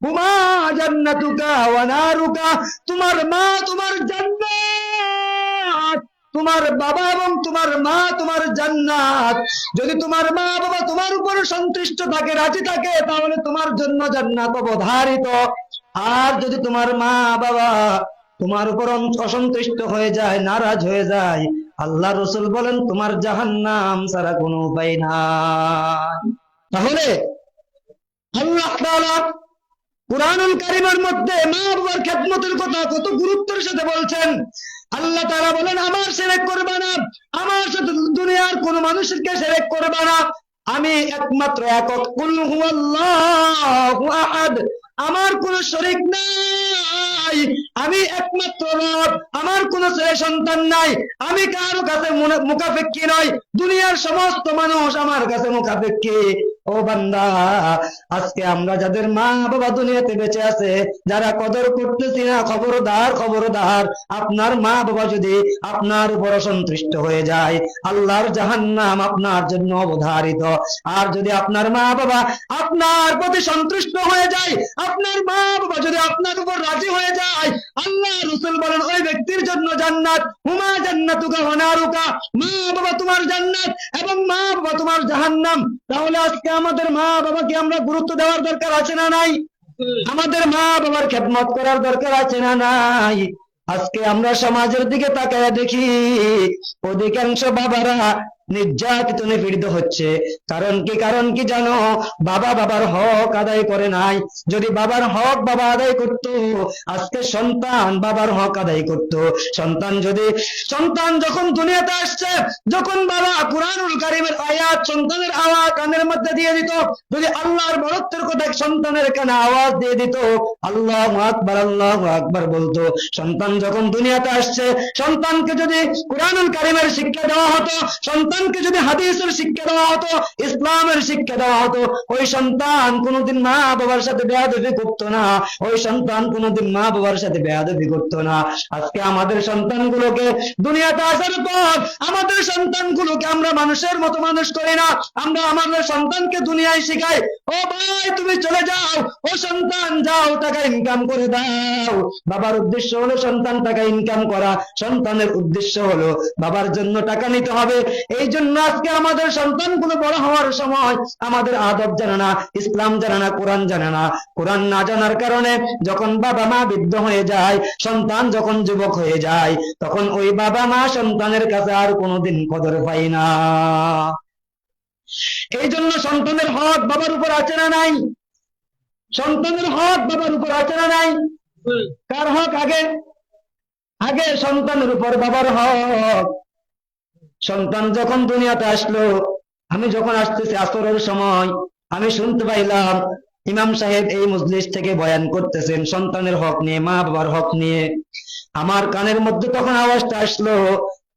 হুমা জান্নাতুকা ওয়া নারুকা, তোমার মা তোমার জান্নাত, তোমার বাবা এবং তোমার মা তোমার জান্নাত। যদি তোমার মা বাবা তোমার উপর সন্তুষ্ট থাকে, রাজি থাকে, তাহলে তোমার জন্য জান্নাত অবধারিত। আর যদি তোমার মা বাবা তোমার উপর অসন্তুষ্ট হয়ে যায়, নারাজ হয়ে যায়, আল্লাহ রসুল বলেন তোমার জাহান্নাম ছাড়া কোনো উপায় নাই। তাহলে আল্লাহ তাআলা কুরআনুল কারীমের মধ্যে মা বাবার খেদমতের কথা কত গুরুত্বের সাথে বলছেন। আল্লাহ তাআলা বলেন আমার শিরক করবে না, আমার সাথে দুনিয়ার কোন মানুষকে শিরক করবে না, আমি একমাত্র একক, কুল হুয়াল্লাহু আহাদ, আমার কোন শরীক নাই, আমি একমাত্র রব, আমার কোন ছেলে সন্তান নাই, আমি কারো কাছে মুখাপেক্ষী নই, দুনিয়ার সমস্ত মানুষ আমার কাছে মুখাপেক্ষী। ও বান্দা, আজকে আমরা যাদের মা বাবা দুনিয়াতে বেঁচে আছে, যারা কদর করতেছি না, খবরদার খবরদার, আপনার মা বাবা যদি আপনার উপর অসন্তুষ্ট হয়ে যায়, আল্লাহর জাহান্নাম আপনার জন্য অবধারিত। আর যদি আপনার মা বাবা আপনার প্রতি সন্তুষ্ট হয়ে যায়, আপনার মা বাবা যদি আপনার উপর রাজি হয়ে যায়, আল্লাহ রাসূল বলেন ওই ব্যক্তির জন্য জান্নাত, হুমা জান্নাতুকা ওয়া নারুকা, মা বাবা তোমার জান্নাত এবং মা বাবা তোমার জাহান্নাম। তাহলে আজকে আমাদের মা বাবাকে আমরা গুরুত্ব দেওয়ার দরকার আছে না নাই? আমাদের মা বাবার খেদমত করার দরকার আছে না নাই? আজকে আমরা সমাজের দিকে তাকায় দেখি, অধিকাংশ বাবারা নির্যাতিত নিপীড়িত হচ্ছে। কারণ কি জানো? বাবা বাবার হক আদায় করে নাই। যদি বাবার হক বাবা আদায় করত, আজকে সন্তান বাবার হক আদায় করত। সন্তান যখন দুনিয়াতে আসছে, যখন বাবা কুরআনুল কারীমের আয়াত সন্তানের আওয়াজ কানের মধ্যে দিয়ে দিত, যদি আল্লাহর বড়ত্বের কথা সন্তানের কানে আওয়াজ দিয়ে দিত, আল্লাহু আকবার আল্লাহু আকবার বলতো, সন্তান যখন দুনিয়াতে আসছে, সন্তানকে যদি কুরআনুল কারীমের শিক্ষা দেওয়া হতো, সন্তানকে যদি হাদিসের শিক্ষা দেওয়া হতো, ইসলামের শিক্ষা দেওয়া হতো, ওই সন্তান কোনোদিন মা বাবার সাথে বেয়াদবি করতো না, ওই সন্তান কোনোদিন মা বাবার সাথে বেয়াদবি করতো না। আজকে আমাদের সন্তানগুলোকে দুনিয়াতে আসার পর আমাদের সন্তানগুলোকে আমরা মানুষের মতো মানুষ করি না। আমরা আমাদের সন্তানকে দুনিয়ায় শিখাই, ও ভাই তুমি চলে যাও, ও সন্তান যাও টাকা ইনকাম করে দাও। বাবার উদ্দেশ্য হলো সন্তান টাকা ইনকাম করা, সন্তানের উদ্দেশ্য হলো বাবার জন্য টাকা নিতে হবে। এই জন্য আজকে আমাদের সন্তানগুলো বড় হওয়ার সময় আমাদের আদব জানে না, ইসলাম জানে না, কোরআন জানে না। কোরআন না জানার কারণে যখন বাবা মা বৃদ্ধ হয়ে যায়, সন্তান যখন যুবক হয়ে যায়, তখন ওই বাবা মা সন্তানের কাছে আর কোনোদিন কদর পায় না। এই জন্য সন্তানের হক বাবার উপর আছে না নাই? সন্তানের হক বাবার উপর আছে না নাই? কার হক আগে? আগে সন্তানের উপর বাবার হক। সন্তান যখন দুনিয়াতে আসলো, আমি যখন আসতেছি আসরের সময়, আমি শুনতে পাইলাম ইমাম সাহেব এই মজলিস থেকে বয়ান করতেছেন সন্তানের হক নিয়ে, মা বাবার হক নিয়ে। আমার কানের মধ্যে তখন আওয়াজটা আসলো,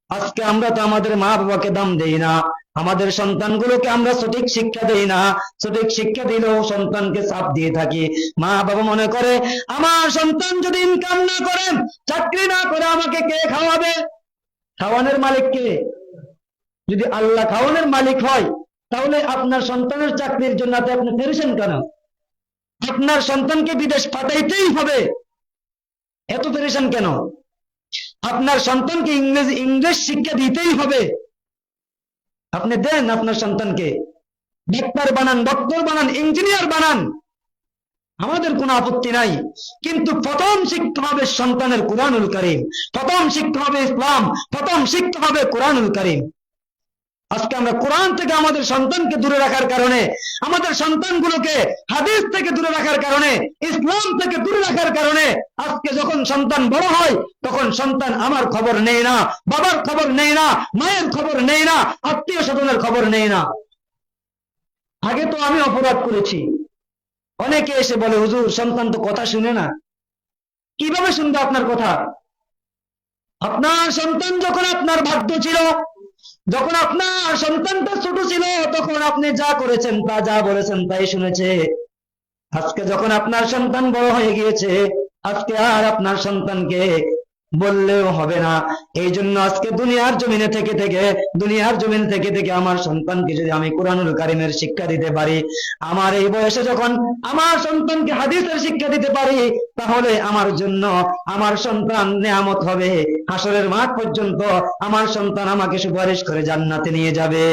আজকে আমরা তো আমাদের মা বাবাকে দাম দেই না, আমাদের সন্তানগুলোকে আমরা সঠিক শিক্ষা দেই না। সঠিক শিক্ষা দিলেও সন্তানকে চাপ দিয়ে থাকি। মা বাবা মনে করে আমার সন্তান যদি ইনকাম না করে, চাকরি না করে, আমাকে কে খাওয়াবে? খাওয়ানোর মালিক কে? যদি আল্লাহ খাওয়ানোর মালিক হয়, তাহলে আপনার সন্তানের চাকরির জন্য আপনি পেরেছেন কেন? আপনার সন্তানকে বিদেশ পাঠাইতেই হবে, এত পেরেছেন কেন? আপনার সন্তানকে ইংরেজ শিক্ষা দিতেই হবে, আপনি দেন আপনার সন্তানকে, ডাক্তার বানান, ডক্টর বানান, ইঞ্জিনিয়ার বানান, আমাদের কোনো আপত্তি নাই। কিন্তু প্রথম শিক্ষা হবে সন্তানের কুরআনুল কারীম, প্রথম শিক্ষা হবে ইসলাম, প্রথম শিক্ষা হবে কুরআনুল কারীম। আজকে আমরা কোরআন থেকে আমাদের সন্তানকে দূরে রাখার কারণে, আমাদের সন্তানগুলোকে হাদিস থেকে দূরে রাখার কারণে, ইসলাম থেকে দূরে রাখার কারণে, আজকে যখন সন্তান বড় হয়, তখন সন্তান আমার খবর নেই না, বাবার খবর নেই না, মায়ের খবর নেই না, আত্মীয় স্বজনের খবর নেই না। আগে তো আমি অপরাধ করেছি। অনেকে এসে বলে হুজুর সন্তান তো কথা শুনে না। কিভাবে শুনবে আপনার কথা? আপনার সন্তান যখন আপনার ভাগ্য ছিল, যখন আপনার সন্তানটা ছোট ছিল, তখন আপনি যা করেছেন তা, যা বলেছেন তাই শুনেছে। আজকে যখন আপনার সন্তান বড় হয়ে গিয়েছে, আজকে আর আপনার সন্তানকে বললেও হবে না। এই জন্য আজকে দুনিয়ার জমিনে থেকে থেকে আমার সন্তানকে যদি আমি কোরআনুল কারীমের শিক্ষা দিতে পারি, আমার এই বয়সে যখন আমার সন্তানকে হাদিসের শিক্ষা দিতে পারি, তাহলে আমার জন্য আমার সন্তান নেয়ামত হবে। হাসরের মাঠ পর্যন্ত আমার সন্তান আমাকে সুপারিশ করে জান্নাতে নিয়ে যাবে।